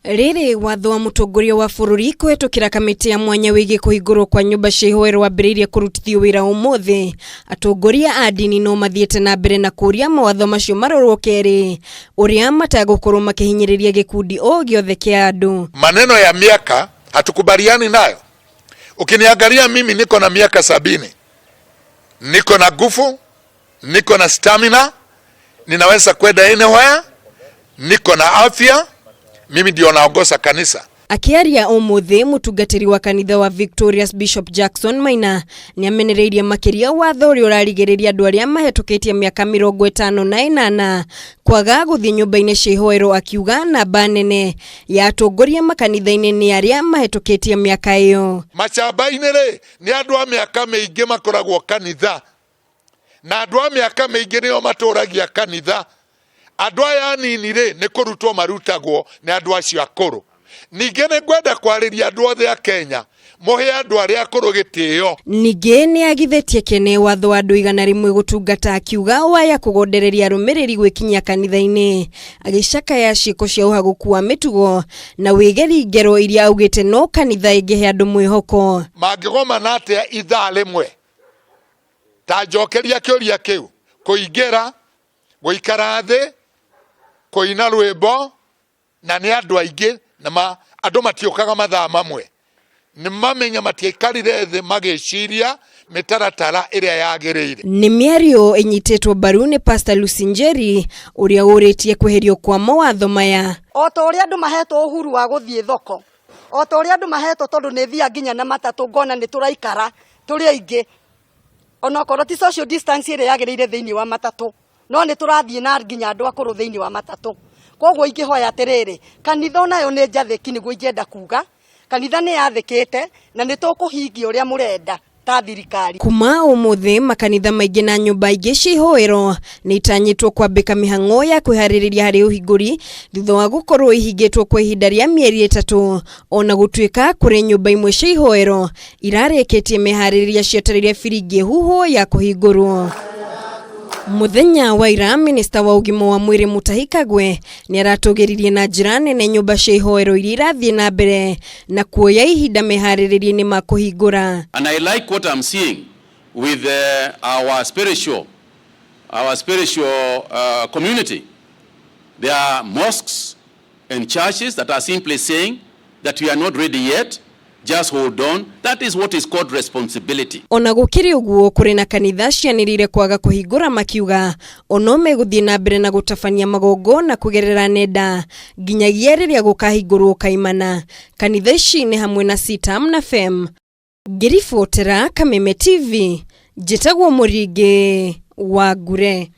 Riri watho wa mutongoria wa bururi kuhetukira kamiti ya mwanya wigii kuhingurwo kwa nyumba cia ihoero wambiriirie kurutithio wira umuthi. Atongoria a ndini no mathiite nambere na kuria mawatho macio marorwo keri uria matagukorwo makihinyiriria gikundi o giothe kia andu. Maneno ya miaka hatukubaliani nayo. Ukiniangalia mimi niko na miaka 70. Niko na nguvu, niko na stamina, ninaweza kwenda anywhere, niko na afya. Mimi ndio naongoza kanisa. Akiaria umuthi mutungatiri wa kanitha wa Victorious Bishop Jackson Maina ni amenereirie makiria watho uri urarigiriria andu aria mahetukitie miaka 58 kwaga guthie nyumba-ini cia ihoero, akiuga namba nene ya atongoria makanitha-ini ni aria mahetukitie miaka iyo. Machamba-ini ri ni andu a miaka miingi makoragwo kanitha, na andu a miaka miingi nio maturagia kanitha. Andu aya nini ri ni kurutwo marutagwo ni andu acio akuru. Ninge ni ngwenda kwariria andu othe a Kenya muhe andu aria akuru gitio. Ninge ni agithitie kene watho andu 100 gutungata, akiuga waya kugondereria arumiriri gwikinyia kanitha-ini, agicakaya ciiko cia uhaguku wa mitugo na wigeri ngero iria augite no kanitha ingihe andu mwihoko. Mangigoma atia ithaa rimwe ta njokeria kiuria kiu kuingira guikara thi kuina rwimbo na ni andu aingi na andu matiukaga mathaa mamwe, ni mamenya matiikarire thi magiciria mitaratara iria yagiriire. Ni miario inyitetwo mbaru ni Pastor Lusinjeri uria uritie kweherio kwa mawatho maya. O ta uria andu mahetwo uhuru wa guthie thoko, o ta uria andu mahetwo tondu ni thia nginya na matatu, ngona ni turaikara turi aingi ona korwo ti social distance iria yagiriire thiini wa matatu, no ni turathie na nginya andu akuru thiini wa matatu. Koguo ingihoya atiriri, kanitha nayo ni njathiki niguo ingenda kuga, kanitha ni yathikite na ni tukuhingia uria murenda ta thirikari. Kuma umuthi makanitha maingi na nyumba ingi cia ihoero ni itanyitwo kwambika mihang'o ya kwihariria hari uhinguri thutha wa gukorwo ihingitwo kwa ihinda ria mieri 3, ona gutuika kuri nyumba imwe cia ihoero irarikitie mihariria cietereire biringi huho ya kuhingurwo. Muthenya wa ira, minista wa ugima wa mwiri Mutahi Kagwe ni aratugiririe na njira nene nyumba cia ihoero iria irathie na mbere na kuoya ihinda mehariririe ni makuhingura. And I like what I'm seeing with our spiritual community. There are mosques and churches that are simply saying that we are not ready yet. Just hold on. That is what is called responsibility. Ona gukiri uguo kuri na kanitha cianirire kwaga kuhingura, makiuga ono meguthie na mbere na gutabania magongo na kugerera nenda nginyagia riria gukahingurwo kaimana. Kanitha ici ni hamwe na Sitam na Fem. Ngiribotera Kameme TV, njitagwo Muringi wa Ngure.